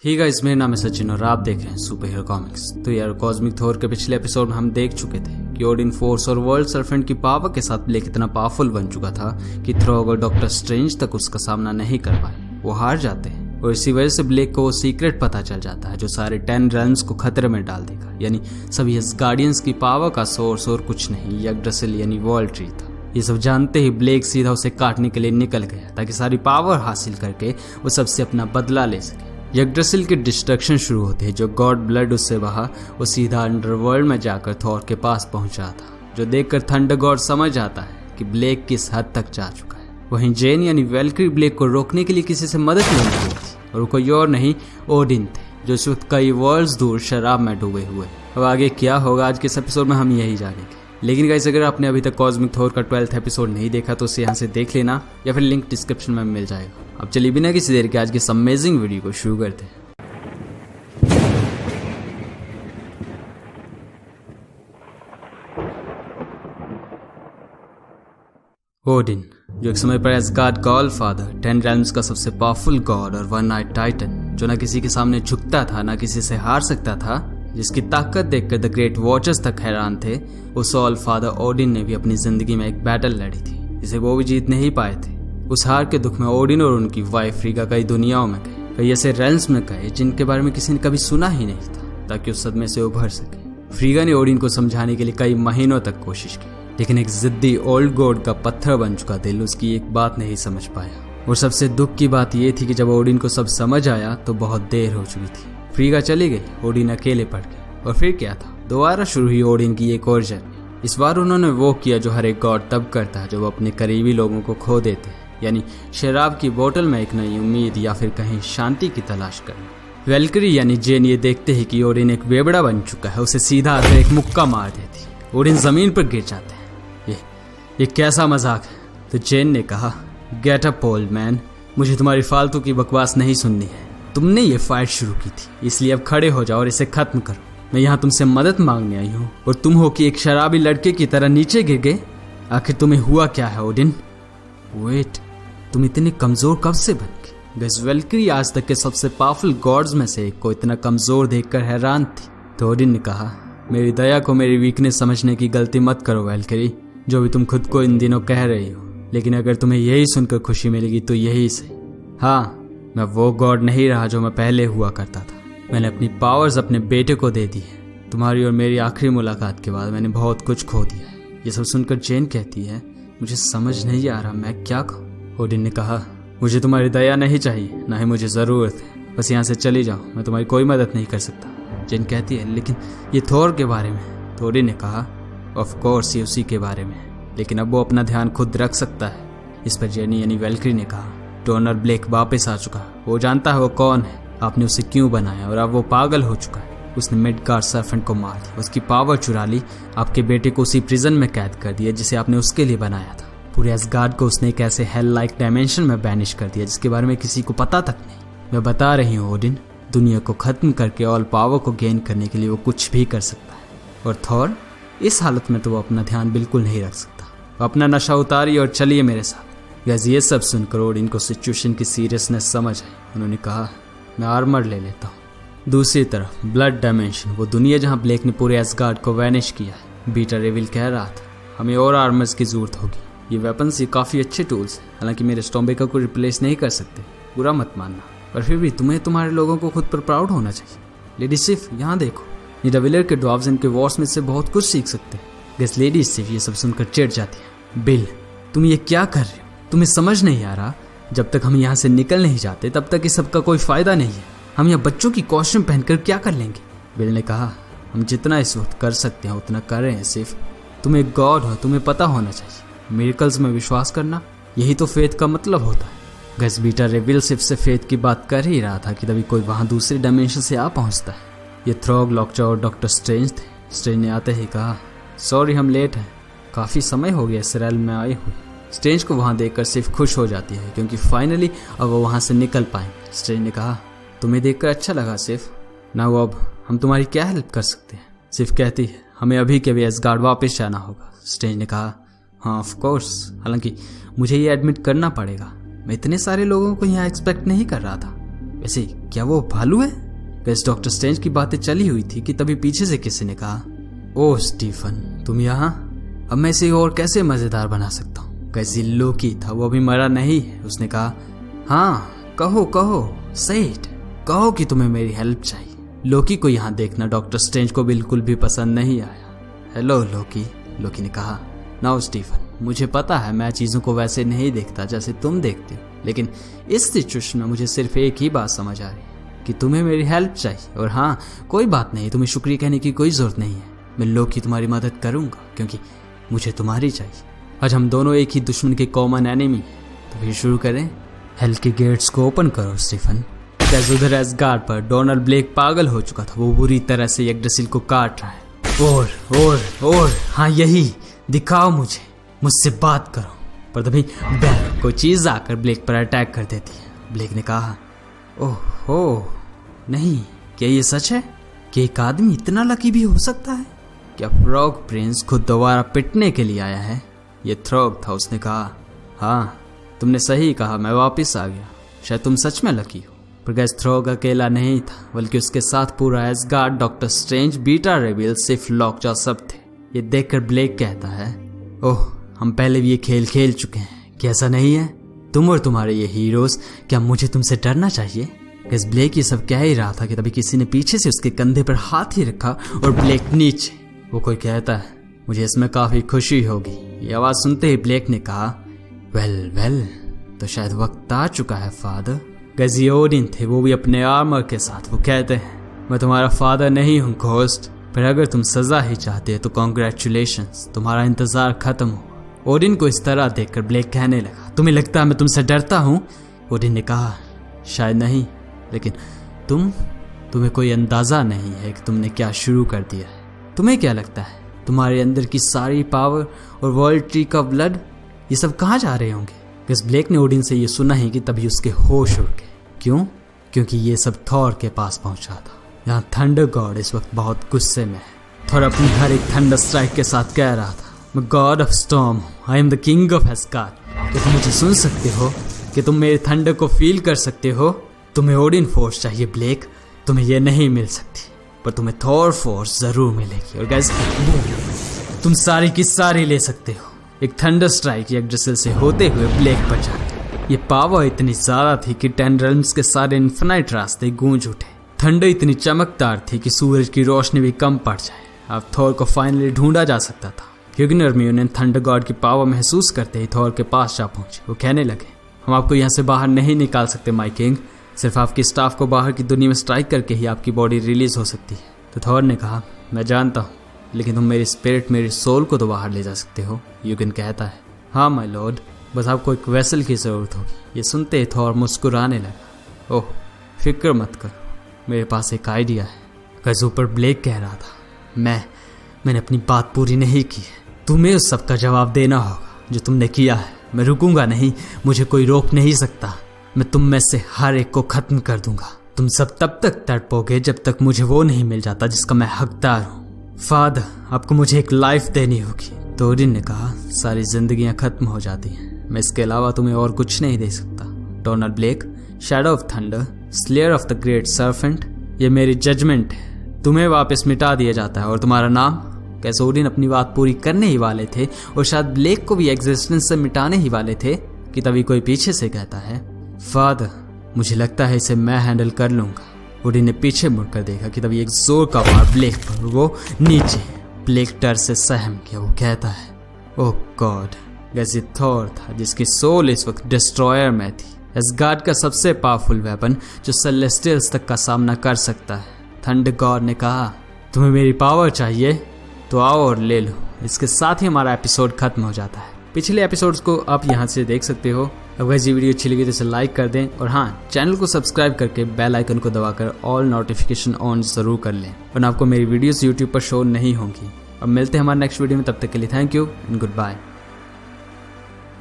ही guys, मेरा नाम है सचिन और आप देख रहे हैं सुपर हीरो कॉमिक्स। तो यार, कॉस्मिक थॉर के पिछले एपिसोड में हम देख चुके थे कि ओडिन फोर्स और वर्ल्ड सर्फेंट की पावर के साथ ब्लेक इतना पावरफुल बन चुका था कि थ्रॉग और डॉक्टर स्ट्रेंज तक उसका सामना नहीं कर पाए। वो हार जाते हैं और इसी वजह से ब्लेक को वो सीक्रेट पता चल जाता है जो सारे 10 रन्स को खतरे में डाल देगा। यानी सभी गार्डियंस की पावर का सोर्स और कुछ नहीं, यग्ड्रासिल यानी वर्ल्ड ट्री था। ये सब जानते ही ब्लेक सीधा उसे काटने के लिए निकल गया ताकि सारी पावर हासिल करके वो सबसे अपना बदला ले सके। यग्ड्रासिल के डिस्ट्रक्शन शुरू होते हैं। जो गॉड ब्लड उससे बहा वो सीधा अंडरवर्ल्ड में जाकर थॉर के पास पहुंचा था, जो देखकर थंडर गॉड समझ आता है कि ब्लेक किस हद तक जा चुका है। वहीं जेन यानी वेल्क्री ब्लेक को रोकने के लिए किसी से मदद नहीं मिली थी और वो कोई और नहीं ओडिन थे, जो इस वक्त कई वर्ल्ड्स दूर शराब में डूबे हुए। अब आगे क्या होगा आज के इस एपिसोड में हम यही जानेंगे। लेकिन गाइस, अगर आपने अभी तक कॉस्मिक थॉर का 12th एपिसोड नहीं देखा तो उसे यहाँ से देख लेना या फिर लिंक डिस्क्रिप्शन में मिल जाएगा। अब चलिए बिना किसी देर के आज की अमेजिंग वीडियो को शुरू करते हैं। ओडिन, जो एक समय पर एसगार्ड गॉड फादर, 10 रेल्म्स का सबसे पावरफुल गॉड और वन नाइट टाइटन, जो न किसी के सामने झुकता था न किसी से हार सकता था, जिसकी ताकत देखकर द ग्रेट वॉचर्स तक हैरान थे, उस ऑल फादर ओडिन ने भी अपनी जिंदगी में एक बैटल लड़ी थी जिसे वो भी जीत नहीं पाए थे। उस हार के दुख में ओडिन और उनकी वाइफ फ्रीगा कई दुनियाओं में गए, कई ऐसे रेल्म्स में गए जिनके बारे में किसी ने कभी सुना ही नहीं था, ताकि उस सदमे से उभर सके। फ्रीगा ने ओडिन को समझाने के लिए कई महीनों तक कोशिश की, लेकिन एक जिद्दी ओल्ड गॉड का पत्थर बन चुका दिल उसकी एक बात नहीं समझ पाया। और सबसे दुख की बात यह थी कि जब ओडिन को सब समझ आया तो बहुत देर हो चुकी थी। फ्रीगा चली गई, ओडिन अकेले पड़ गए। और फिर क्या था, दोबारा शुरू हुई ओडिन की एक और जर्नी। इस बार उन्होंने वो किया जो हर एक गॉड तब करता है जब वो अपने करीबी लोगों को खो देते हैं, यानी शराब की बोतल में एक नई उम्मीद या फिर कहीं शांति की तलाश करना। वेल्क्री यानी जेन ये देखते ही कि ओडिन एक बेबड़ा बन चुका है, उसे सीधा आकर एक मुक्का मार देती। ओडिन जमीन पर गिर जाते हैं। ये कैसा मजाक है? तो जेन ने कहा, गेट अप ओल्ड मैन, मुझे तुम्हारी फालतू की बकवास नहीं सुननी है। तुमने ये फाइट शुरू की थी, इसलिए अब खड़े हो जाओ और इसे खत्म करो। मैं यहाँ तुमसे मदद मांगने आई हूँ और तुम हो कि एक शराबी लड़के की तरह नीचे गिर गए। आखिर तुम्हें हुआ क्या है ओडिन? वेट, तुम इतने कमजोर कब से बन गए? गैस, वेल्क्री आज तक के सबसे पावरफुल गॉड्स में से एक को इतना कमजोर देखकर हैरान थी। तो ओडिन ने कहा, मेरी दया को मेरी वीकनेस समझने की गलती मत करो वेल्क्री, जो भी तुम खुद को इन दिनों कह रही हो। लेकिन अगर तुम्हें यही सुनकर खुशी मिलेगी तो यही सही। हाँ, मैं वो गॉड नहीं रहा जो मैं पहले हुआ करता था। मैंने अपनी पावर्स अपने बेटे को दे दी है। तुम्हारी और मेरी आखिरी मुलाकात के बाद मैंने बहुत कुछ खो दिया है। ये सब सुनकर जेन कहती है, मुझे समझ नहीं आ रहा मैं क्या कहूँ। ओडिन ने कहा, मुझे तुम्हारी दया नहीं चाहिए, ना ही मुझे जरूरत है। बस यहाँ से चली जाओ, मैं तुम्हारी कोई मदद नहीं कर सकता। जेन कहती है, लेकिन ये थॉर के बारे में। तो ओडिन ने कहा, ऑफ कोर्स ये उसी के बारे में, लेकिन अब वो अपना ध्यान खुद रख सकता है। इस पर जेनी यानी वेल्क्री ने कहा, डोनर ब्लेक वापस आ चुका है। वो जानता है वो कौन है, आपने उसे क्यों बनाया, और अब वो पागल हो चुका है। उसने मिडगार्ड सर्फेंट को मार दिया, उसकी पावर चुरा ली, आपके बेटे को उसी प्रिजन में कैद कर दिया जिसे आपने उसके लिए बनाया था। पूरे एसगार्ड को उसने एक ऐसे हेल लाइक डायमेंशन में बैनिश कर दिया जिसके बारे में किसी को पता तक नहीं। मैं बता रही हूँ ओडिन, दुनिया को खत्म करके ऑल पावर को गेन करने के लिए वो कुछ भी कर सकता है। और थॉर, इस हालत में तो वो अपना ध्यान बिल्कुल नहीं रख सकता। वो अपना नशा उतारिए और चलिए मेरे साथ। गैस, ये सब सुनकर ओडिन को सिचुएशन की सीरियसनेस समझ आई। उन्होंने कहा, मैं आर्मर ले लेता हूँ। दूसरी तरफ ब्लड डायमेंशन, वो दुनिया जहाँ ब्लेक ने पूरे एसगार्ड को वैनिश किया है। बीटा रेविल कह रहा था, हमें और आर्मर्स की जरूरत होगी। ये वेपन्स, ये काफ़ी अच्छे टूल्स हैं, हालांकि मेरे स्टॉम्बेका को रिप्लेस नहीं कर सकते, बुरा मत मानना। पर फिर भी तुम्हें तुम्हारे लोगों को खुद पर प्राउड होना चाहिए। लेडी सिफ, यहाँ देखो, निडाविलर के ड्वार्व्स इनके वॉर्स में से बहुत कुछ सीख सकते हैं। गैस, लेडी सिफ ये सब सुनकर चिढ़ जाती है। बिल, तुम ये क्या कर रहे हो? तुम्हें समझ नहीं आ रहा? जब तक हम यहाँ से निकल नहीं जाते तब तक इस सब का कोई फायदा नहीं है। हम यहाँ बच्चों की कॉस्ट्यूम पहनकर क्या कर लेंगे? बिल ने कहा, हम जितना इस वक्त कर सकते हैं उतना कर रहे हैं। सिर्फ तुम एक गॉड हो, तुम्हें पता होना चाहिए। मिरेकल्स में विश्वास करना, यही तो फेथ का मतलब होता है। गैस, बीटा रेविल सिर्फ से फेथ की बात कर ही रहा था कि तभी कोई वहाँ दूसरी डायमेंशन से आ पहुँचता है। ये थ्रॉग, लॉकचा और डॉक्टर स्ट्रेंज थे। स्ट्रेंज ने आते ही कहा, सॉरी हम लेट हैं, काफ़ी समय हो गया इस रेल में आए हुए। स्ट्रेंज को वहाँ देखकर सिर्फ खुश हो जाती है क्योंकि फाइनली अब वो वहाँ से निकल पाएंगे। स्ट्रेंज ने कहा, तुम्हें देखकर अच्छा लगा सिर्फ। ना वो, अब हम तुम्हारी क्या हेल्प कर सकते हैं? सिर्फ कहती है, हमें अभी के भी एसगार्ड वापस जाना होगा। स्ट्रेंज ने कहा, हाँ ऑफ कोर्स, हालांकि मुझे ये एडमिट करना पड़ेगा, मैं इतने सारे लोगों को यहाँ एक्सपेक्ट नहीं कर रहा था। वैसे क्या वो भालू है? कैसे डॉक्टर स्ट्रेंज की बातें चली हुई थी कि तभी पीछे से किसी ने कहा, ओह स्टीफन तुम यहाँ? अब मैं इसे और कैसे मजेदार बना सकता हूँ? कैसी लोकी था, वो अभी मरा नहीं है। उसने कहा, हाँ कहो कहो सेठ, कहो कि तुम्हें मेरी हेल्प चाहिए। लोकी को यहाँ देखना डॉक्टर स्ट्रेंज को बिल्कुल भी पसंद नहीं आया। हेलो लोकी, लोकी ने कहा। नाउ स्टीफन, मुझे पता है मैं चीज़ों को वैसे नहीं देखता जैसे तुम देखते हो, लेकिन इस सिचुएशन में मुझे सिर्फ एक ही बात समझ आ रही है कि तुम्हें मेरी हेल्प चाहिए। और हाँ, कोई बात नहीं, तुम्हें शुक्रिया कहने की कोई ज़रूरत नहीं है। मैं लोकी तुम्हारी मदद करूँगा क्योंकि मुझे तुम्हारी चाहिए। आज हम दोनों एक ही दुश्मन के कॉमन एनिमी हैं। तो फिर शुरू करें। हेल के गेट्स को ओपन करो स्टीफन। उधर एसगार्ड पर डोनाल्ड ब्लेक पागल हो चुका था। वो बुरी तरह से यग्ड्रासिल को काट रहा है। और हाँ यही, दिखाओ मुझसे बात करो। पर तभी बैल कोई चीज आकर ब्लेक पर अटैक कर देती है। ब्लेक ने कहा, ओह नहीं, क्या ये सच है कि एक आदमी इतना लकी भी हो सकता है? क्या फ्रॉग प्रिंस खुद दोबारा पिटने के लिए आया है? ये थ्रॉग था। उसने कहा, हाँ तुमने सही कहा, मैं वापस आ गया। शायद तुम सच में लकी हो। पर गैस थ्रॉग अकेला नहीं था, बल्कि उसके साथ पूरा एसगार्ड, डॉक्टर स्ट्रेंज, बीटा रेबिल, सिफ लॉकजॉ सब थे। ये देखकर ब्लेक कहता है, ओह हम पहले भी ये खेल खेल चुके हैं, क्या ऐसा नहीं है? तुम और तुम्हारे ये हीरोज, क्या मुझे तुमसे डरना चाहिए? गैस ब्लेक ये सब कह ही रहा था कि तभी किसी ने पीछे से उसके कंधे पर हाथ ही रखा और ब्लेक नीचे। वो कोई कहता है, मुझे इसमें काफी खुशी होगी। ये आवाज सुनते ही ब्लेक ने कहा, वेल तो शायद वक्त आ चुका है फादर। गैस ओडिन थे, वो भी अपने आर्मर के साथ। वो कहते हैं, मैं तुम्हारा फादर नहीं हूँ घोस्ट, पर अगर तुम सजा ही चाहते हो तो कॉन्ग्रेचुलेशंस, तुम्हारा इंतजार खत्म हो। ओडिन को इस तरह देखकर ब्लेक कहने लगा, तुम्हें लगता है मैं तुमसे डरता हूँ? ओडिन ने कहा, शायद नहीं, लेकिन तुम्हें कोई अंदाजा नहीं है कि तुमने क्या शुरू कर दिया है। तुम्हें क्या लगता है तुम्हारे अंदर की सारी पावर और वर्ल्ड ट्री का ब्लड, ये सब कहाँ जा रहे होंगे? गैस ब्लेक ने ओडिन से ये सुना ही कि तभी उसके होश उड़ गए। क्यों? क्योंकि ये सब थॉर के पास पहुंचा था। यहाँ थंडर गॉड इस वक्त बहुत गुस्से में है। थॉर अपनी हर एक थंडर स्ट्राइक के साथ कह रहा था, मैं God of storm, I am the king of Asgard. क्या तुम मुझे सुन सकते हो? कि तुम मेरे थंडर को फील कर सकते हो? तुम्हें ओडिन फोर्स चाहिए ब्लेक, तुम्हें ये नहीं मिल सकती, पर तुम्हें थॉर फोर्स जरूर मिलेगी। और गैस तुम सारी की सारी ले सकते हो। एक थंडर स्ट्राइक यग्ड्रासिल से होते हुए ब्लेक पर जाती। ये पावर इतनी ज्यादा थी कि 10 रेल्म्स के सारे इन्फिनाइट रास्ते गूंज उठे। थंडर इतनी चमकदार थी कि सूरज की रोशनी भी कम पड़ जाए। अब थॉर को फाइनली ढूंढा जा सकता था। ह्यूगनर म्यूनियन थंडर गॉड की पावर महसूस करते ही थॉर के पास जा पहुंचे। वो कहने लगे, हम आपको यहाँ से बाहर नहीं निकाल सकते माय किंग, सिर्फ आपकी स्टाफ को बाहर की दुनिया में स्ट्राइक करके ही आपकी बॉडी रिलीज हो सकती है। तो थॉर ने कहा, मैं जानता हूँ, लेकिन तुम मेरी स्पिरिट, मेरी सोल को तो बाहर ले जा सकते हो। ह्यूगन कहता है, हाँ माय लॉर्ड, बस आपको एक वेसल की जरूरत होगी। ये सुनते ही थॉर मुस्कुराने लगा, ओह फिक्र मत करो, मेरे पास एक आइडिया है। गैस ऊपर ब्लेक कह रहा था, मैंने अपनी बात पूरी नहीं की है, तुम्हें उस सब का जवाब देना होगा जो तुमने किया है। मैं रुकूंगा नहीं, मुझे कोई रोक नहीं सकता। मैं तुम में से हर एक को खत्म कर दूंगा। तुम सब तब तक तड़पोगे जब तक मुझे वो नहीं मिल जाता जिसका मैं हकदार हूँ। फादर, आपको मुझे एक लाइफ देनी होगी। तो ओडिन ने कहा, सारी जिंदगियां खत्म हो जाती हैं, मैं इसके अलावा तुम्हें और कुछ नहीं दे सकता। Donald Blake, shadow of thunder, slayer of the great serpent, ये मेरी जजमेंट है। तुम्हें वापस मिटा दिया जाता है। और तुम्हारा नाम? कैसे ओडिन अपनी बात पूरी करने ही वाले थे और शायद ब्लेक को भी एग्जिस्टेंस से मिटाने ही वाले थे कि तभी कोई पीछे से कहता है, फादर मुझे लगता है इसे मैं हैंडल कर लूंगा। ओडिन ने पीछे मुड़कर देखा कि तभी एक जोर का वार ब्लेक पर, वो नीचे। ब्लेक डर से सहम गया। वो कहता है, ओह गॉड, जैसे थॉर था जिसकी सोल इस वक्त डिस्ट्रॉयर में थी, एस्गार्ड का सबसे पावरफुल वेपन जो सेलेस्टियल्स तक का सामना कर सकता है। थंडर गॉड ने कहा, तुम्हें मेरी पावर चाहिए तो आओ और ले लो। इसके साथ ही हमारा एपिसोड खत्म हो जाता है। पिछले एपिसोड्स को आप यहाँ से देख सकते हो। अगर ये वीडियो अच्छी लगी तो इसे लाइक कर दें और हाँ, चैनल को सब्सक्राइब करके बेल आइकन को दबाकर ऑल नोटिफिकेशन ऑन जरूर कर लें, वरना आपको मेरी वीडियोस यूट्यूब पर शो नहीं होंगी। अब मिलते हैं हमारे नेक्स्ट वीडियो में, तब तक के लिए thank you and good bye.